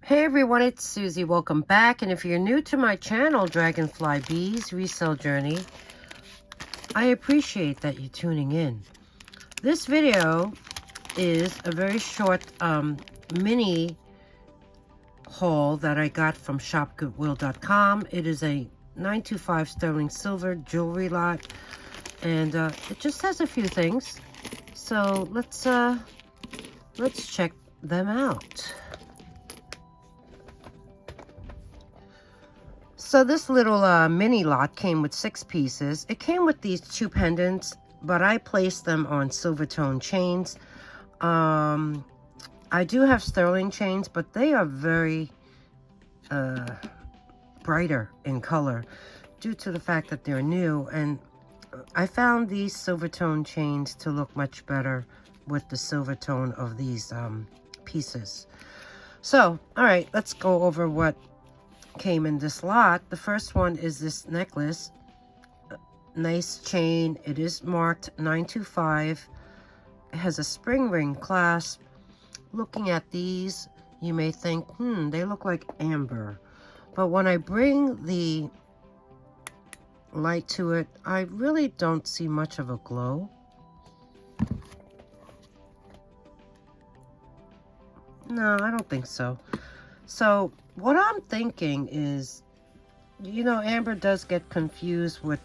Hey everyone, it's Susie. Welcome back. And if you're new to my channel, Dragonfly Beez Resell Journey, I appreciate that you're tuning in. This video is a very short mini haul that I got from Shopgoodwill.com. It is a 925 sterling silver jewelry lot, and it just has a few things. So let's check them out. So this little mini lot came with 6 pieces. It came with these 2 pendants, but I placed them on silver tone chains. I do have sterling chains, but they are very brighter in color due to the fact that they're new. And I found these silver tone chains to look much better with the silver tone of these pieces. So, all right, let's go over what came in this lot. The first one is this necklace. Nice chain. It is marked 925. It has a spring ring clasp. Looking at these, you may think, they look like amber. But when I bring the light to it, I really don't see much of a glow. No, I don't think so. So what I'm thinking is, you know, amber does get confused with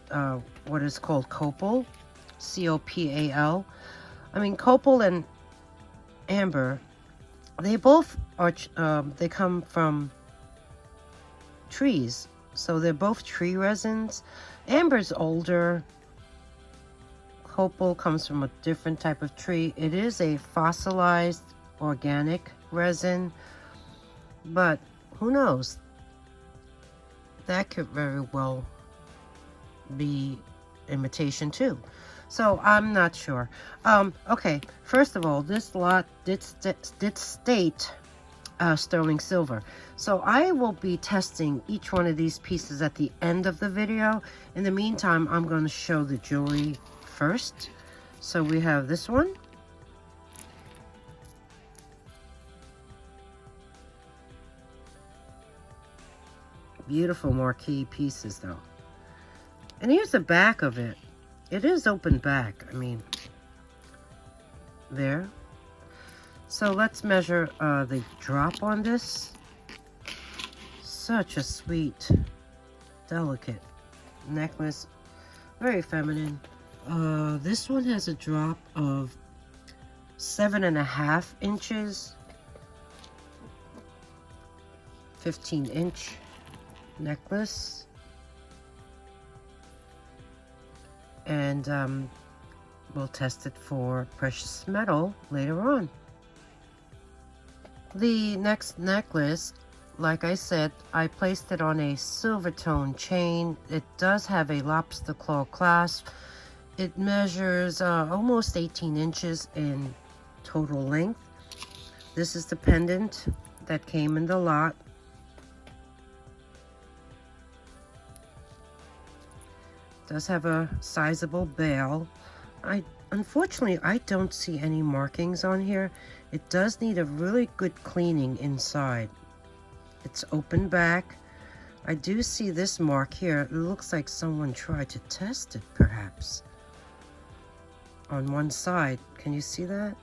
what is called copal, C-O-P-A-L. I mean, copal and amber, they both are, they come from trees. So they're both tree resins. Amber's older. Copal comes from a different type of tree. It is a fossilized organic resin, but who knows? That could very well be imitation too. So I'm not sure. Okay, first of all, this lot did state sterling silver. So I will be testing each one of these pieces at the end of the video. In the meantime, I'm going to show the jewelry first. So we have this one. Beautiful marquee pieces though. And here's the back of it. It is open back. I mean, there. So let's measure the drop on this. Such a sweet, delicate necklace. Very feminine. This one has a drop of 7.5 inches. 15-inch necklace. And we'll test it for precious metal later on. The next necklace, like I said, I placed it on a silver tone chain. It does have a lobster claw clasp. It measures almost 18 inches in total length. This is the pendant that came in the lot. Does have a sizable bail. Unfortunately, I don't see any markings on here. It does need a really good cleaning inside. It's open back. I do see this mark here. It looks like someone tried to test it, perhaps. On one side. Can you see that?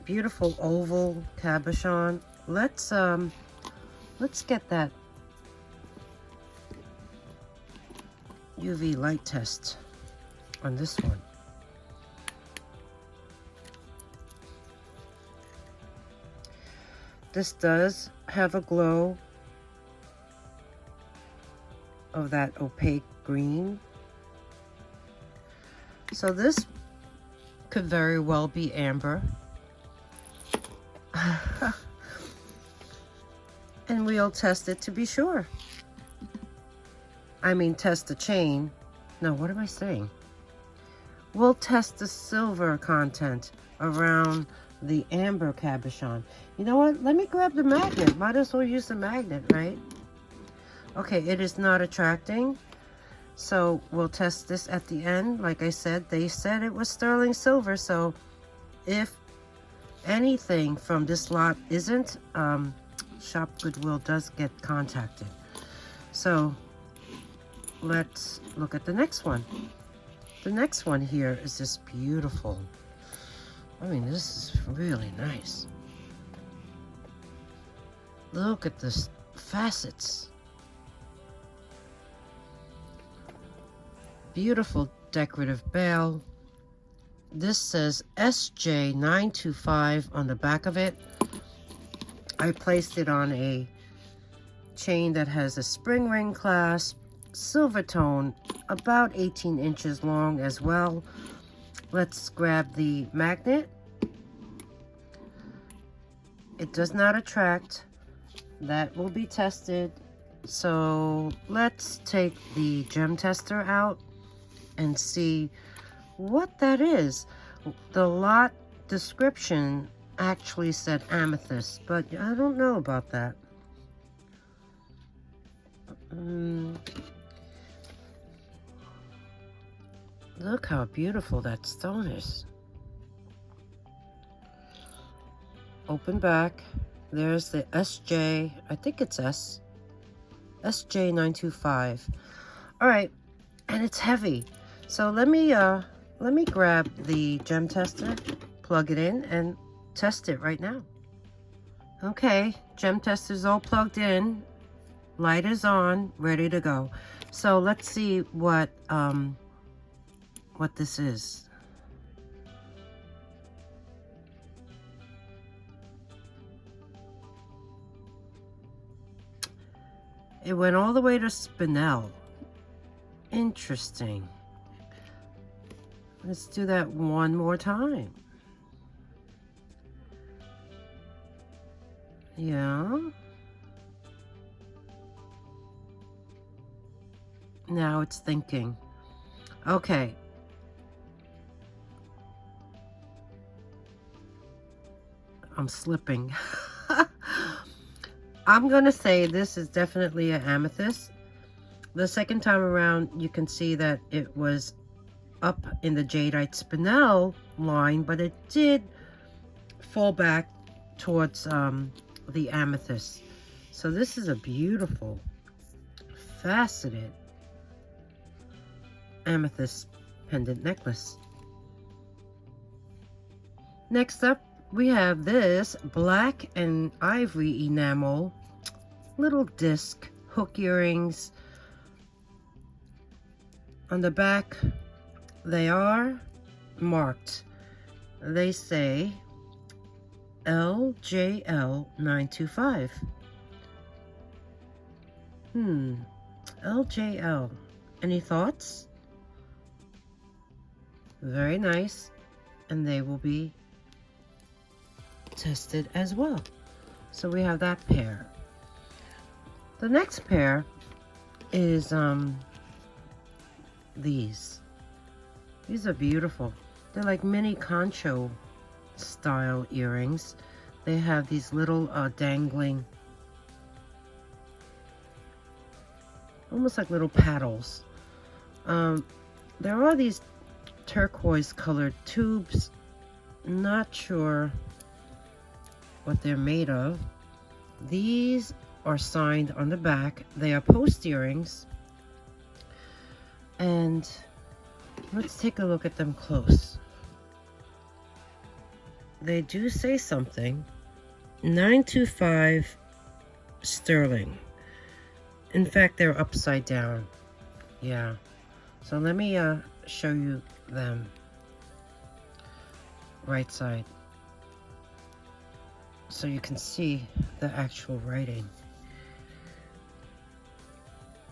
Beautiful oval cabochon. Let's get that UV light test on this one. This does have a glow of that opaque green. So this could very well be amber. And we'll test it to be sure. I mean, test the chain. No, what am I saying? We'll test the silver content around the amber cabochon. You know what? Let me grab the magnet. Might as well use the magnet, right? Okay, it is not attracting. So we'll test this at the end. Like I said, they said it was sterling silver. So if anything from this lot isn't, Shopgoodwill does get contacted. So let's look at the next one. The next one here is this beautiful. I mean, this is really nice. Look at the facets. Beautiful decorative bell. This says SJ925 on the back of it. I placed it on a chain that has a spring ring clasp, silver tone, about 18 inches long as well. Let's grab the magnet. It does not attract. That will be tested. So let's take the gem tester out and see what that is. The lot description actually said amethyst, but I don't know about that. Look how beautiful that stone is. Open back. There's the SJ, I think it's SJ925. All right, and it's heavy. So let me grab the gem tester, plug it in, and test it right now. Okay, gem tester's all plugged in. Light is on, ready to go. So let's see what this is. It went all the way to spinel. Interesting. Let's do that one more time. Yeah. Now it's thinking. Okay. I'm slipping. I'm gonna say this is definitely an amethyst. The second time around, you can see that it was up in the jadeite spinel line, but it did fall back towards the amethyst. So this is a beautiful, faceted amethyst pendant necklace. Next up, we have this black and ivory enamel little disc hook earrings. On the back, they are marked. They say LJL925. LJL. Any thoughts? Very nice. And they will be tested as well. So we have that pair. The next pair is these. These are beautiful. They're like mini concho style earrings. They have these little dangling, almost like little paddles. There are these turquoise colored tubes. Not sure what they're made of. These are signed on the back. They are post earrings. And let's take a look at them close. They do say something. 925 sterling. In fact, they're upside down. Yeah. So let me show you them. Right side. So you can see the actual writing.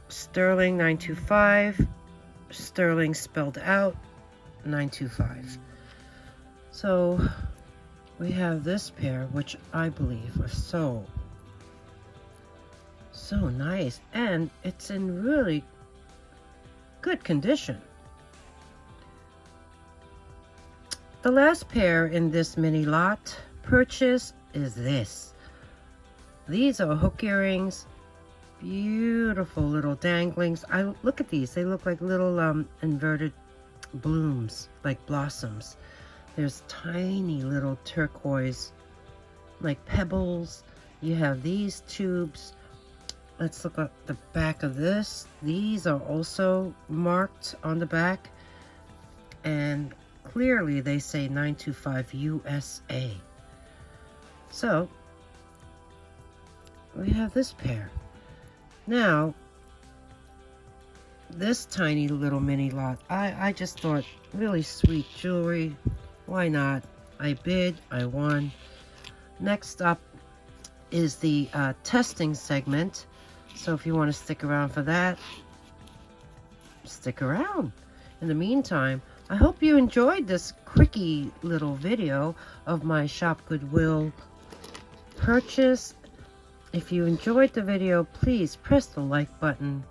Sterling 925. Sterling spelled out 925. So we have this pair, which I believe are so nice, and it's in really good condition. The last pair in this mini lot purchase is this. These are hook earrings. Beautiful little danglings. Look at these. They look like little inverted blooms, like blossoms. There's tiny little turquoise, like pebbles. You have these tubes. Let's look at the back of this. These are also marked on the back, and clearly they say 925 USA. So we have this pair. Now, this tiny little mini lot, I just thought, really sweet jewelry. Why not? I bid, I won. Next up is the testing segment. So if you want to stick around for that, stick around. In the meantime, I hope you enjoyed this quickie little video of my Shopgoodwill purchase. If you enjoyed the video, please press the like button.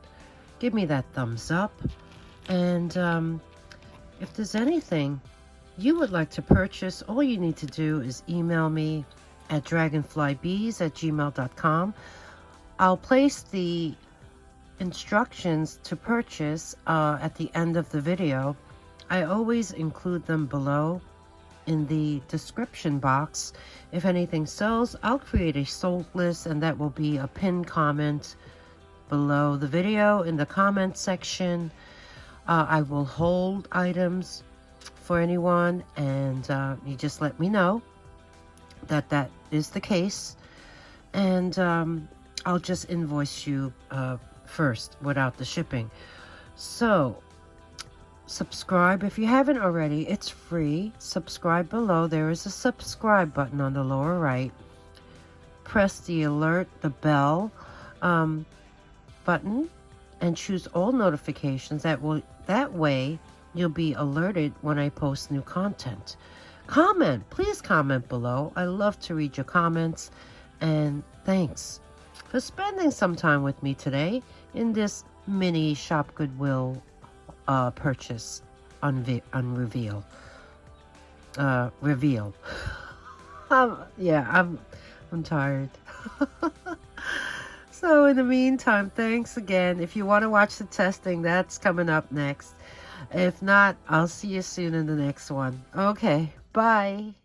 Give me that thumbs up. And if there's anything you would like to purchase, all you need to do is email me at dragonflybeez@gmail.com. I'll place the instructions to purchase at the end of the video. I always include them below in the description box. If anything sells, I'll create a sold list, and that will be a pinned comment below the video in the comment section. I will hold items for anyone, and you just let me know that that is the case, and I'll just invoice you first without the shipping. So subscribe if you haven't already. It's free. Subscribe below. There is a subscribe button on the lower right. Press the alert, the bell button, and choose all notifications. That way you'll be alerted when I post new content. Comment, please comment below. I love to read your comments, and thanks for spending some time with me today in this mini Shopgoodwill purchase reveal. Yeah, I'm tired. So in the meantime, thanks again. If you want to watch the testing, that's coming up next. If not, I'll see you soon in the next one. Okay, bye.